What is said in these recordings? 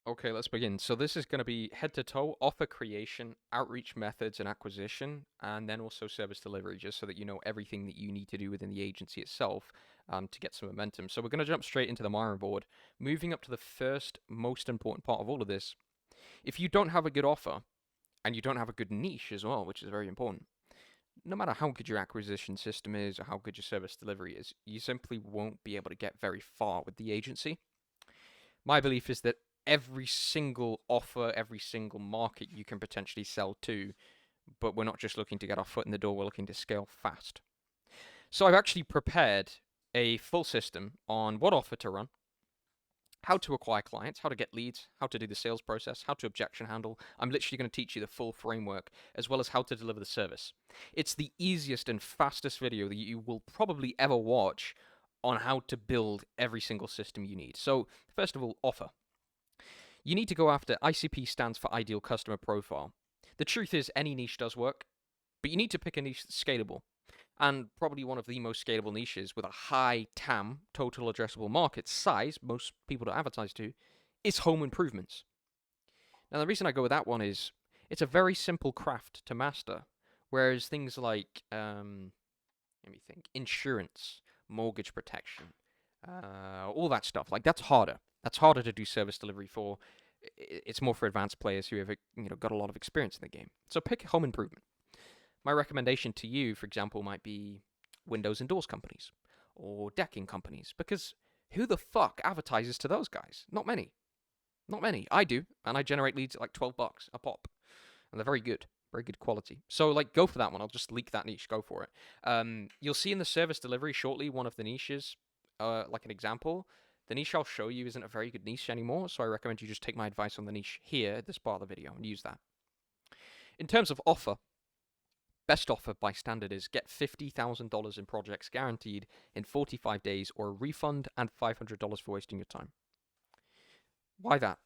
Okay, let's begin. So this is going to be head to toe, offer creation, outreach methods and acquisition, and then also service delivery, just so that you know everything that you need to do within the agency itself to get some momentum. So we're going to jump straight into the Myron board, moving up to the first most important part of all of this. If you don't have a good offer and you don't have a good niche as well, which is very important, no matter how good your acquisition system is or how good your service delivery is, you simply won't be able to get very far with the agency. My belief is that every single offer, every single market you can potentially sell to, but we're not just looking to get our foot in the door, we're looking to scale fast. So I've actually prepared a full system on what offer to run, how to acquire clients, how to get leads, how to do the sales process, how to objection handle. I'm literally going to teach you the full framework as well as how to deliver the service. It's the easiest and fastest video that you will probably ever watch on how to build every single system you need. So, first of all, offer. You need to go after ICP stands for ideal customer profile. The truth is, any niche does work, but you need to pick a niche that's scalable. And probably one of the most scalable niches with a high TAM, total addressable market size, most people don't advertise to, is home improvements. Now, the reason I go with that one is it's a very simple craft to master, whereas things like, let me think, insurance, mortgage protection, all that stuff, like that's harder. That's harder to do service delivery for. It's more for advanced players who have got a lot of experience in the game. So pick home improvement. My recommendation to you, for example, might be windows and doors companies or decking companies, because who the fuck advertises to those guys? Not many. Not many. I do, and I generate leads at like $12 a pop, and they're very good quality. So like, go for that one. I'll just leak that niche. Go for it. You'll see in the service delivery shortly one of the niches, like an example. The niche I'll show you isn't a very good niche anymore, so I recommend you just take my advice on the niche here at this part of the video and use that. In terms of offer, best offer by standard is get $50,000 in projects guaranteed in 45 days or a refund and $500 for wasting your time. Why that?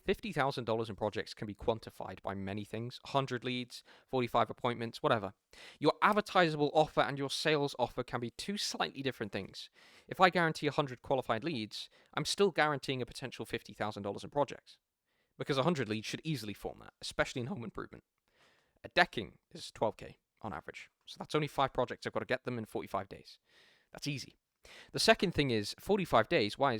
$50,000 in projects can be quantified by many things: 100 leads, 45 appointments, whatever. Your advertisable offer and your sales offer can be two slightly different things. If I guarantee 100 qualified leads, I'm still guaranteeing a potential $50,000 in projects, because 100 leads should easily form that, especially in home improvement. A decking is 12K on average, so that's only 5 projects. I've got to get them in 45 days. That's easy. The second thing is 45 days. Why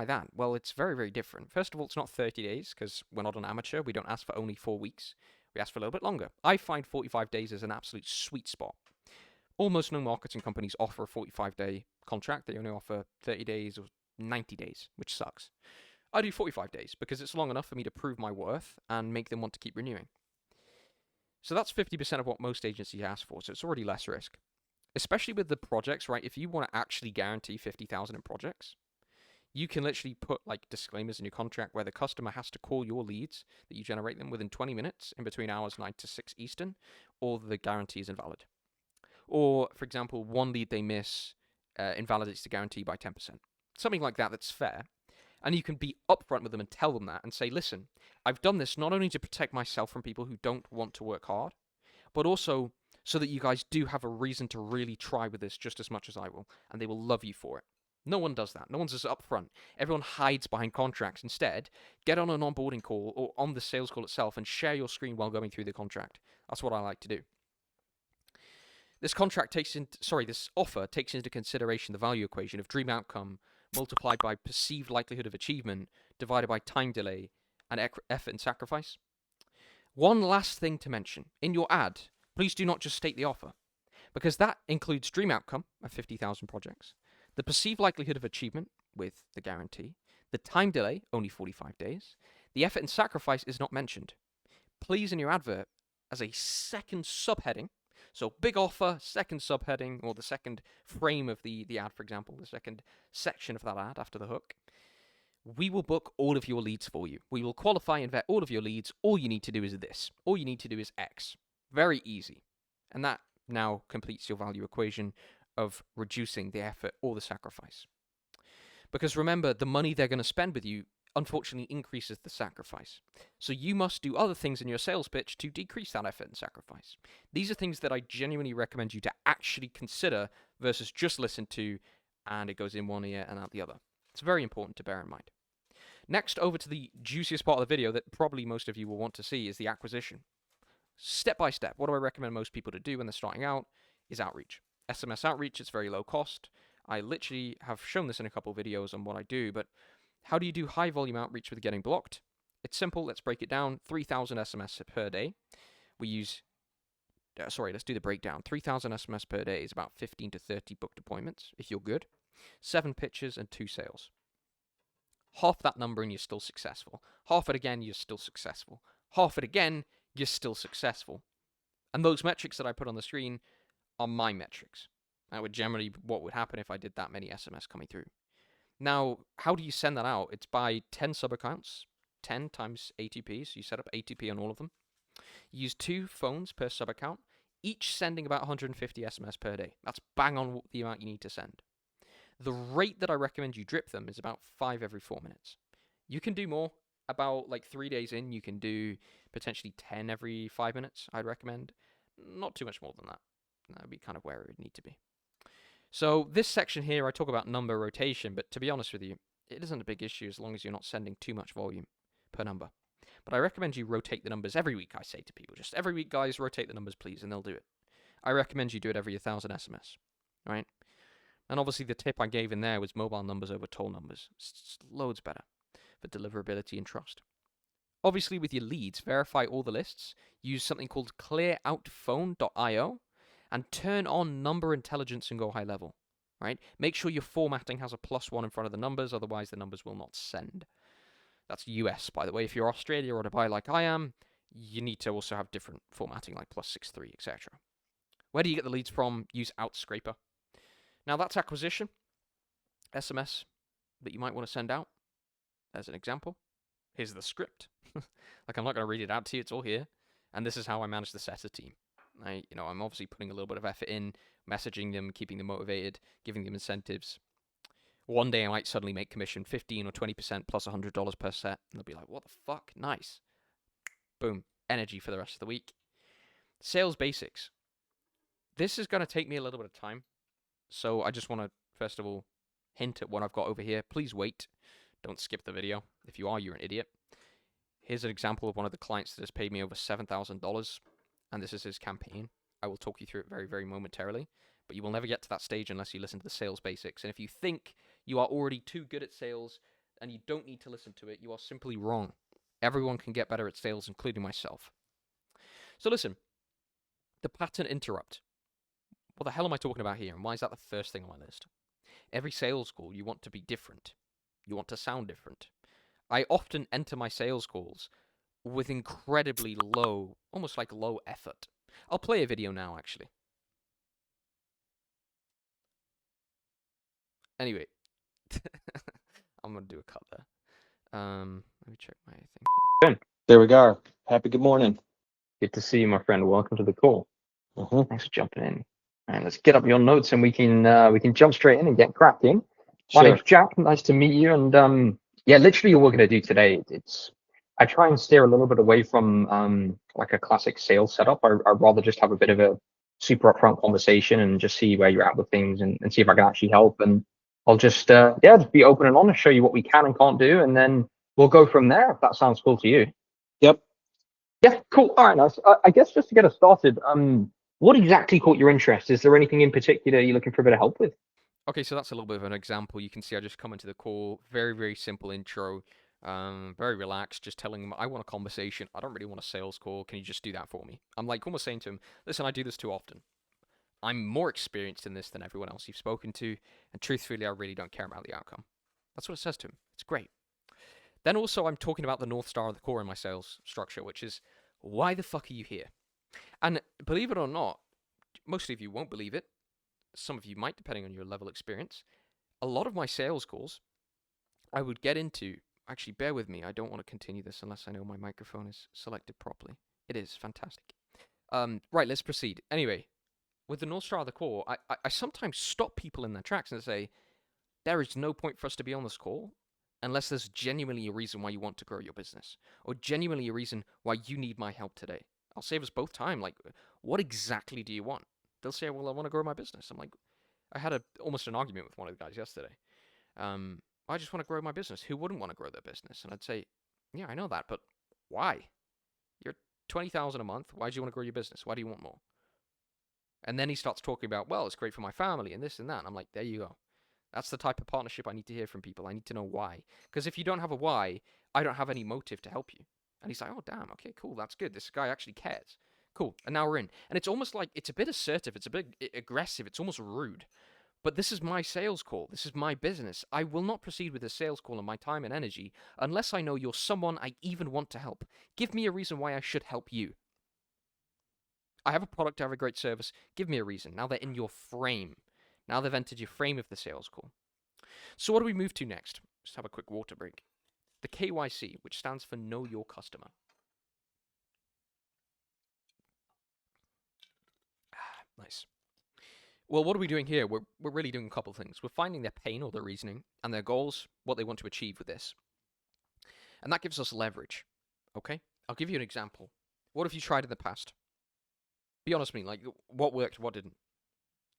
that? Well, it's very, very different. First of all, it's not 30 days because we're not an amateur. We don't ask for only 4 weeks. We ask for a little bit longer. I find 45 days is an absolute sweet spot. Almost no marketing companies offer a 45-day contract. They only offer 30 days or 90 days, which sucks. I do 45 days because it's long enough for me to prove my worth and make them want to keep renewing. So that's 50% of what most agencies ask for, so it's already less risk. Especially with the projects, right? If you want to actually guarantee 50,000 in projects, you can literally put like disclaimers in your contract where the customer has to call your leads that you generate them within 20 minutes in between hours 9 to 6 Eastern, or the guarantee is invalid. Or, for example, one lead they miss invalidates the guarantee by 10%. Something like that that's fair. And you can be upfront with them and tell them that and say, listen, I've done this not only to protect myself from people who don't want to work hard, but also so that you guys do have a reason to really try with this just as much as I will, and they will love you for it. No one does that. No one's as upfront. Everyone hides behind contracts. Instead, get on an onboarding call or on the sales call itself and share your screen while going through the contract. That's what I like to do. This offer takes into consideration the value equation of dream outcome multiplied by perceived likelihood of achievement divided by time delay and effort and sacrifice. One last thing to mention. In your ad, please do not just state the offer, because that includes dream outcome of 50,000 projects, the perceived likelihood of achievement with the guarantee, the time delay, only 45 days, the effort and sacrifice is not mentioned. Please, in your advert, as a second subheading, so big offer, second subheading, or the second frame of the ad, for example, the second section of that ad after the hook, we will book all of your leads for you. We will qualify and vet all of your leads. All you need to do is this. All you need to do is X. Very easy. And that now completes your value equation of reducing the effort or the sacrifice. Because remember, the money they're going to spend with you unfortunately increases the sacrifice. So you must do other things in your sales pitch to decrease that effort and sacrifice. These are things that I genuinely recommend you to actually consider versus just listen to, and it goes in one ear and out the other. It's very important to bear in mind. Next, over to the juiciest part of the video that probably most of you will want to see is the acquisition. Step by step, what do I recommend most people to do when they're starting out is outreach. SMS outreach, it's very low cost. I literally have shown this in a couple of videos on what I do, but how do you do high volume outreach with getting blocked? It's simple. Let's break it down. 3,000 SMS per day. We use, let's do the breakdown. 3,000 SMS per day is about 15 to 30 booked appointments, if you're good. 7 pitches and 2 sales. Half that number and you're still successful. Half it again, you're still successful. Half it again, you're still successful. And those metrics that I put on the screen are my metrics. That would generally what would happen if I did that many SMS coming through. Now, how do you send that out? It's by 10 sub-accounts, 10 times ATP, so you set up ATP on all of them. You use 2 phones per sub-account, each sending about 150 SMS per day. That's bang on the amount you need to send. The rate that I recommend you drip them is about 5 every 4 minutes. You can do more. About like 3 days in, you can do potentially 10 every 5 minutes, I'd recommend. Not too much more than that. That would be kind of where it would need to be. So this section here, I talk about number rotation, but to be honest with you, it isn't a big issue as long as you're not sending too much volume per number. But I recommend you rotate the numbers every week, I say to people. Just every week, guys, rotate the numbers, please, and they'll do it. I recommend you do it every 1,000 SMS, right? And obviously the tip I gave in there was mobile numbers over toll numbers. It's loads better for deliverability and trust. Obviously, with your leads, verify all the lists. Use something called clearoutphone.io and turn on number intelligence and go high level, right? Make sure your formatting has a +1 in front of the numbers, otherwise the numbers will not send. That's US, by the way. If you're Australia or Dubai like I am, you need to also have different formatting like +63, etc. Where do you get the leads from? Use Outscraper. Now that's acquisition, SMS that you might want to send out. As an example, here's the script. Like, I'm not going to read it out to you, it's all here. And this is how I manage the setter team. I'm obviously putting a little bit of effort in, messaging them, keeping them motivated, giving them incentives. One day I might suddenly make commission 15 or 20% plus $100 per set. And they'll be like, what the fuck? Nice. Boom. Energy for the rest of the week. Sales basics. This is going to take me a little bit of time. So I just want to, first of all, hint at what I've got over here. Please wait. Don't skip the video. If you are, you're an idiot. Here's an example of one of the clients that has paid me over $7,000, and this is his campaign. I will talk you through it very, very momentarily, but you will never get to that stage unless you listen to the sales basics. And if you think you are already too good at sales and you don't need to listen to it, you are simply wrong. Everyone can get better at sales, including myself. So listen, the pattern interrupt. What the hell am I talking about here, and why is that the first thing on my list? Every sales call, you want to be different. You want to sound different. I often enter my sales calls with incredibly low, almost like low effort. I'll play a video now, actually. Anyway, I'm going to do a cut there. Let me check my thing here. There we go. Happy good morning. Good to see you, my friend. Welcome to the call. Thanks for jumping in. And let's get up your notes and we can jump straight in and get cracking. Sure. My name's Jack. Nice to meet you. And yeah, literally what we're going to do today, I try and steer a little bit away from like a classic sales setup. I'd rather just have a bit of a super upfront conversation and just see where you're at with things and see if I can actually help. And I'll just just be open and honest, show you what we can and can't do, and then we'll go from there if that sounds cool to you. Yep. Yeah, cool. All right, nice. I guess just to get us started, what exactly caught your interest? Is there anything in particular you're looking for a bit of help with? Okay, so that's a little bit of an example. You can see I just come into the call, very, very simple intro, very relaxed, just telling him I want a conversation. I don't really want a sales call. Can you just do that for me? I'm like almost saying to him, listen, I do this too often. I'm more experienced in this than everyone else you've spoken to, and truthfully, I really don't care about the outcome. That's what it says to him. It's great. Then also, I'm talking about the North Star of the core in my sales structure, which is, why the fuck are you here? And believe it or not, most of you won't believe it. Some of you might, depending on your level of experience. A lot of my sales calls, I would get into, actually bear with me, I don't want to continue this unless I know my microphone is selected properly. It is, fantastic. Right, let's proceed. Anyway, with the North Star of the core, I sometimes stop people in their tracks and say, there is no point for us to be on this call unless there's genuinely a reason why you want to grow your business, or genuinely a reason why you need my help today. I'll save us both time. Like, what exactly do you want? They'll say, well, I want to grow my business. I'm like, I had almost an argument with one of the guys yesterday. I I just want to grow my business. Who wouldn't want to grow their business? And I'd say, yeah, I know that, but why? You're 20,000 a month. Why do you want to grow your business? Why do you want more? And then he starts talking about, well, it's great for my family and this and that. And I'm like, there you go. That's the type of partnership I need to hear from people. I need to know why. Because if you don't have a why, I don't have any motive to help you. And he's like, oh, damn, okay, cool, that's good. This guy actually cares. Cool, and now we're in. And it's almost like, it's a bit assertive, it's a bit aggressive, it's almost rude. But this is my sales call. This is my business. I will not proceed with a sales call on my time and energy unless I know you're someone I even want to help. Give me a reason why I should help you. I have a product, I have a great service. Give me a reason. Now they're in your frame. Now they've entered your frame of the sales call. So what do we move to next? Just have a quick water break. The KYC, which stands for Know Your Customer. Nice. Well, what are we doing here? We're really doing a couple of things. We're finding their pain or their reasoning and their goals, what they want to achieve with this. And that gives us leverage. Okay? I'll give you an example. What have you tried in the past? Be honest with me, like, what worked, what didn't?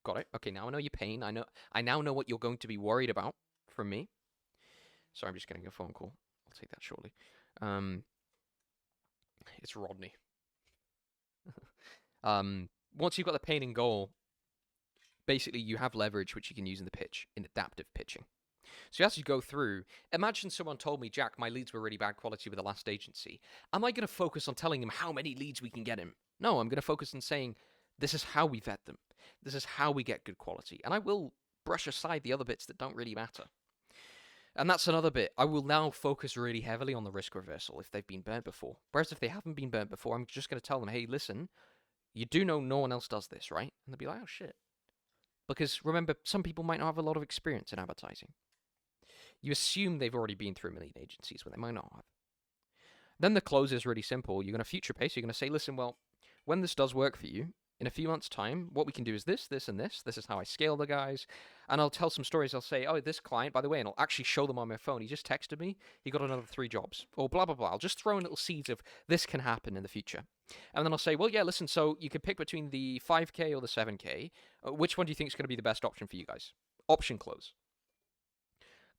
Got it? Okay, now I know your pain. I now know what you're going to be worried about from me. Sorry, I'm just getting a phone call. I'll take that shortly. It's Rodney. Once you've got the pain and goal, basically you have leverage which you can use in the pitch, in adaptive pitching. So as you go through, imagine someone told me, Jack, my leads were really bad quality with the last agency. Am I going to focus on telling him how many leads we can get him? No, I'm going to focus on saying, this is how we vet them. This is how we get good quality. And I will brush aside the other bits that don't really matter. And that's another bit. I will now focus really heavily on the risk reversal if they've been burnt before. Whereas if they haven't been burnt before, I'm just going to tell them, hey, listen, you do know no one else does this, right? And they'll be like, oh, shit. Because remember, some people might not have a lot of experience in advertising. You assume they've already been through a million agencies when they might not have. Then the close is really simple. You're going to future pace. You're going to say, listen, well, when this does work for you, in a few months' time, what we can do is this, this, and this. This is how I scale the guys. And I'll tell some stories. I'll say, oh, this client, by the way, and I'll actually show them on my phone. He just texted me. He got another 3 jobs. Or blah, blah, blah. I'll just throw in little seeds of this can happen in the future. And then I'll say, well, yeah, listen, so you can pick between the 5K or the 7K. Which one do you think is going to be the best option for you guys? Option close.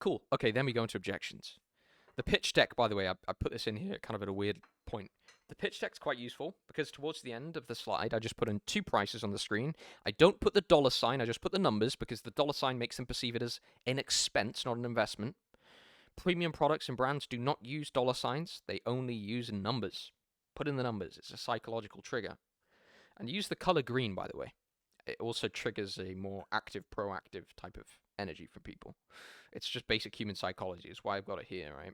Cool. Okay, then we go into objections. The pitch deck, by the way, I put this in here kind of at a weird point. The pitch deck's quite useful because towards the end of the slide, I just put in 2 prices on the screen. I don't put the $sign, I just put the numbers because the $sign makes them perceive it as an expense, not an investment. Premium products and brands do not use $signs, they only use numbers. Put in the numbers, it's a psychological trigger. And use the color green, by the way. It also triggers a more active, proactive type of energy for people. It's just basic human psychology, is why I've got it here, right?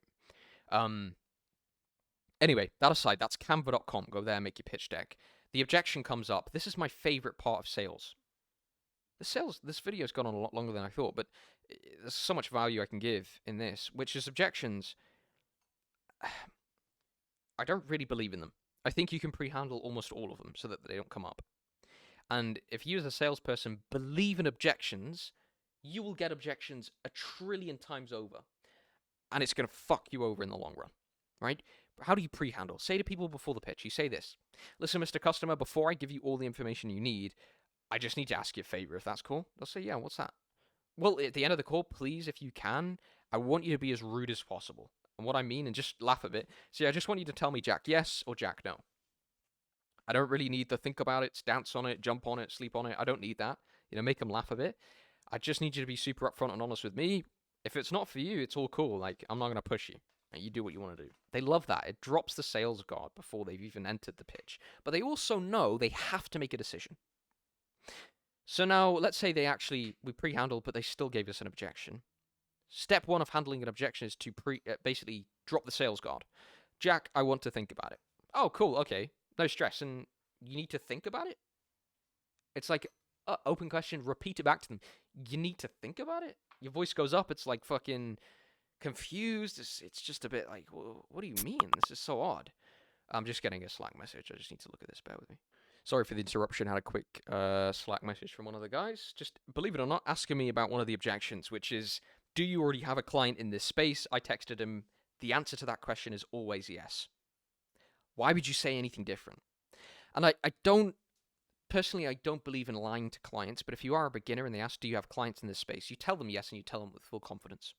Anyway, that aside, that's canva.com. Go there, make your pitch deck. The objection comes up. This is my favorite part of sales. This video's gone on a lot longer than I thought, but there's so much value I can give in this, which is objections. I don't really believe in them. I think you can pre-handle almost all of them so that they don't come up. And if you as a salesperson believe in objections, you will get objections 1 trillion times over. And it's going to fuck you over in the long run, right? How do you pre-handle? Say to people before the pitch, you say this. Listen, Mr. Customer, before I give you all the information you need, I just need to ask you a favor, if that's cool. They'll say, yeah, what's that? Well, at the end of the call, please, if you can, I want you to be as rude as possible. And what I mean, and just laugh a bit, see, I just want you to tell me Jack yes or Jack no. I don't really need to think about it, dance on it, jump on it, sleep on it. I don't need that. Make them laugh a bit. I just need you to be super upfront and honest with me. If it's not for you, it's all cool. Like, I'm not going to push you. You do what you want to do. They love that. It drops the sales guard before they've even entered the pitch. But they also know they have to make a decision. So now, let's say we pre-handled, but they still gave us an objection. Step 1 of handling an objection is to basically drop the sales guard. Jack, I want to think about it. Oh, cool, okay. No stress. And you need to think about it? It's like, open question, repeat it back to them. You need to think about it? Your voice goes up, it's like fucking confused. It's just a bit like, well, what do you mean? This is so odd. I'm just getting a Slack message. I just need to look at this. Bear with me. Sorry for the interruption. I had a quick Slack message from one of the guys. Just, believe it or not, asking me about one of the objections, which is, do you already have a client in this space? I texted him. The answer to that question is always yes. Why would you say anything different? And I don't believe in lying to clients, but if you are a beginner and they ask, do you have clients in this space? You tell them yes, and you tell them with full confidence.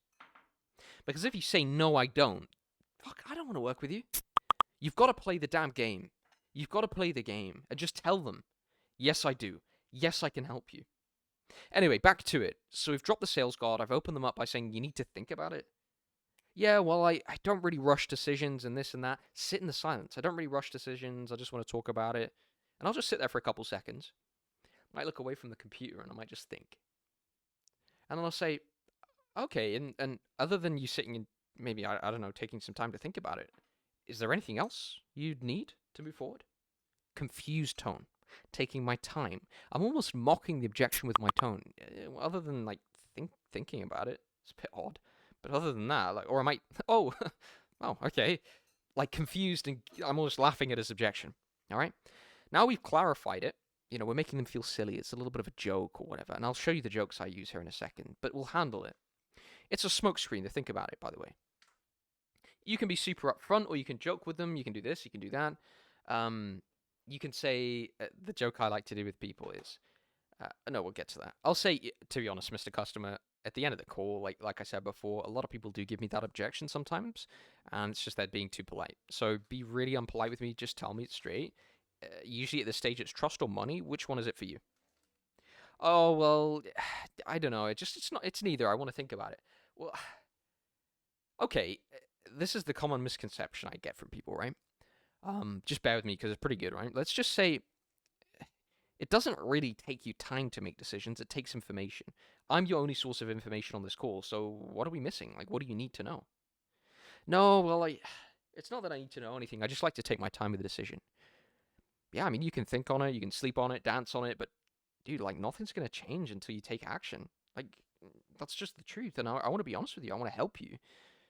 Because if you say, no, I don't, fuck, I don't want to work with you. You've got to play the damn game. You've got to play the game and just tell them, yes, I do. Yes, I can help you. Anyway, back to it. So we've dropped the sales guard. I've opened them up by saying you need to think about it. Yeah, well, I don't really rush decisions and this and that. Sit in the silence. I don't really rush decisions. I just want to talk about it. And I'll just sit there for a couple seconds. I might look away from the computer and I might just think. And then I'll say, okay, and other than you sitting and maybe, I don't know, taking some time to think about it, is there anything else you'd need to move forward? Confused tone. Taking my time. I'm almost mocking the objection with my tone. Other than, like, thinking about it. It's a bit odd. But other than that, like, or I might, oh, oh, okay. Like, confused and I'm almost laughing at his objection. All right? Now we've clarified it. You know, we're making them feel silly. It's a little bit of a joke or whatever. And I'll show you the jokes I use here in a second. But we'll handle it. It's a smokescreen to think about it, by the way. You can be super upfront, or you can joke with them. You can do this, you can do that. You can say, the joke I like to do with people is, no, we'll get to that. I'll say, to be honest, Mr. Customer, at the end of the call, like I said before, a lot of people do give me that objection sometimes, and it's just they're being too polite. So be really unpolite with me. Just tell me it straight. Usually at this stage, it's trust or money. Which one is it for you? Oh, well, I don't know. It's neither. I want to think about it. Well, okay. This is the common misconception I get from people, right? Just bear with me because it's pretty good, right? Let's just say it doesn't really take you time to make decisions. It takes information. I'm your only source of information on this call, so what are we missing? Like, what do you need to know? No, well, it's not that I need to know anything. I just like to take my time with the decision. Yeah, I mean, you can think on it, you can sleep on it, dance on it, but dude, like, nothing's going to change until you take action. Like, that's just the truth, and I want to be honest with you. I want to help you.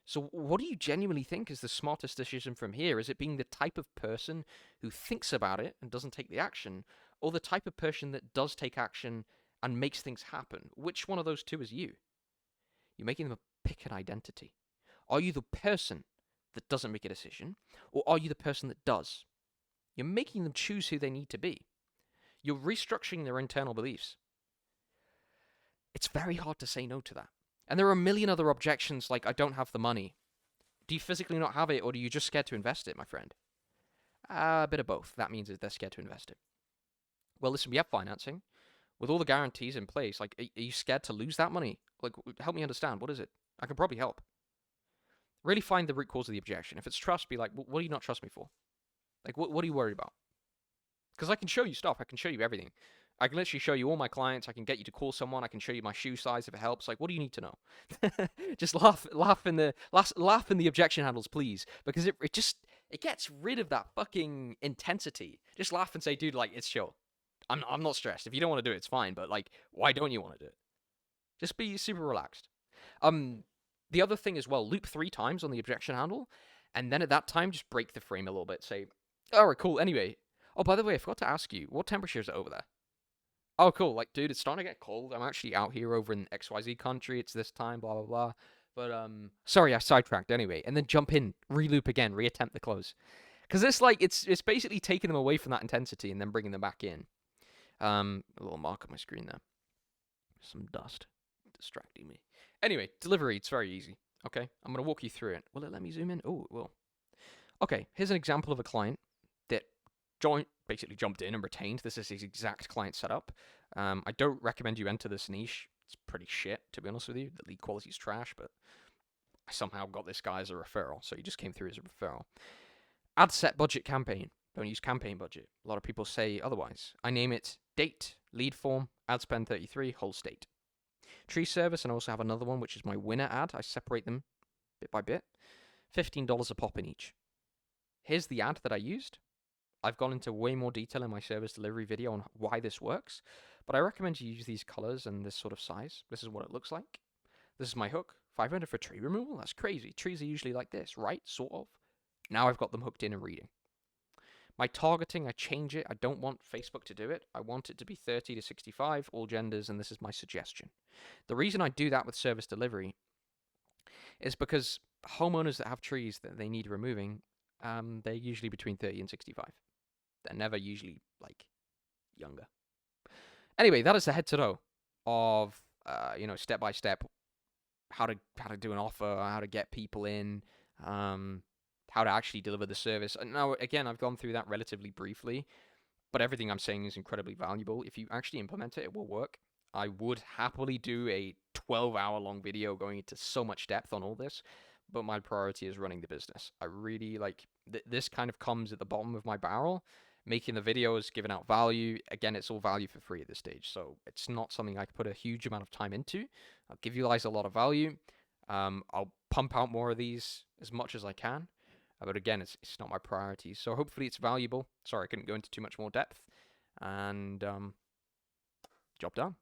So what do you genuinely think is the smartest decision from here? Is it being the type of person who thinks about it and doesn't take the action, or the type of person that does take action and makes things happen? Which one of those two is you? You're making them pick an identity. Are you the person that doesn't make a decision, or are you the person that does? You're making them choose who they need to be. You're restructuring their internal beliefs. It's very hard to say no to that. And there are a million other objections like, I don't have the money. Do you physically not have it, or are you just scared to invest it, my friend? A bit of both. That means they're scared to invest it. Well, listen, we have financing. With all the guarantees in place, like, are you scared to lose that money? Like, help me understand. What is it? I can probably help. Really find the root cause of the objection. If it's trust, be like, what do you not trust me for? Like, what are you worried about? Because I can show you stuff. I can show you everything. I can literally show you all my clients. I can get you to call someone. I can show you my shoe size if it helps. Like, what do you need to know? Just laugh in the objection handles, please, because it gets rid of that fucking intensity. Just laugh and say, dude, like, it's chill. I'm not stressed. If you don't want to do it, it's fine. But like, why don't you want to do it? Just be super relaxed. The other thing as well, loop 3 times on the objection handle, and then at that time, just break the frame a little bit. Say, all right, cool. Anyway, oh, by the way, I forgot to ask you, what temperature is it over there? Oh, cool. Like, dude, it's starting to get cold. I'm actually out here over in XYZ country. It's this time, blah, blah, blah. But, sorry, I sidetracked anyway. And then jump in, re-loop again, reattempt the close. Because it's like, it's basically taking them away from that intensity and then bringing them back in. A little mark on my screen there. Some dust distracting me. Anyway, delivery, it's very easy. Okay, I'm going to walk you through it. Will it let me zoom in? Oh, it will. Okay, here's an example of a client that basically jumped in and retained. This is his exact client setup. I don't recommend you enter this niche. It's pretty shit, to be honest with you. The lead quality is trash, but I somehow got this guy as a referral, so he just came through as a referral. Ad set budget campaign. Don't use campaign budget. A lot of people say otherwise. I name it date, lead form, ad spend 33, whole state. Tree service, and I also have another one, which is my winner ad. I separate them bit by bit. $15 a pop in each. Here's the ad that I used. I've gone into way more detail in my service delivery video on why this works, but I recommend you use these colors and this sort of size. This is what it looks like. This is my hook. 500 for tree removal? That's crazy. Trees are usually like this, right? Sort of. Now I've got them hooked in and reading. My targeting, I change it. I don't want Facebook to do it. I want it to be 30 to 65, all genders, and this is my suggestion. The reason I do that with service delivery is because homeowners that have trees that they need removing, they're usually between 30 and 65. They're never usually, like, younger. Anyway, that is the head to toe of, step-by-step how to do an offer, how to get people in, how to actually deliver the service. And now, again, I've gone through that relatively briefly, but everything I'm saying is incredibly valuable. If you actually implement it, it will work. I would happily do a 12-hour long video going into so much depth on all this, but my priority is running the business. I really like this kind of comes at the bottom of my barrel. Making the videos, giving out value. Again, it's all value for free at this stage, so it's not something I can put a huge amount of time into. I'll give you guys a lot of value. I'll pump out more of these as much as I can. But again, it's not my priority. So hopefully it's valuable. Sorry, I couldn't go into too much more depth. And job done.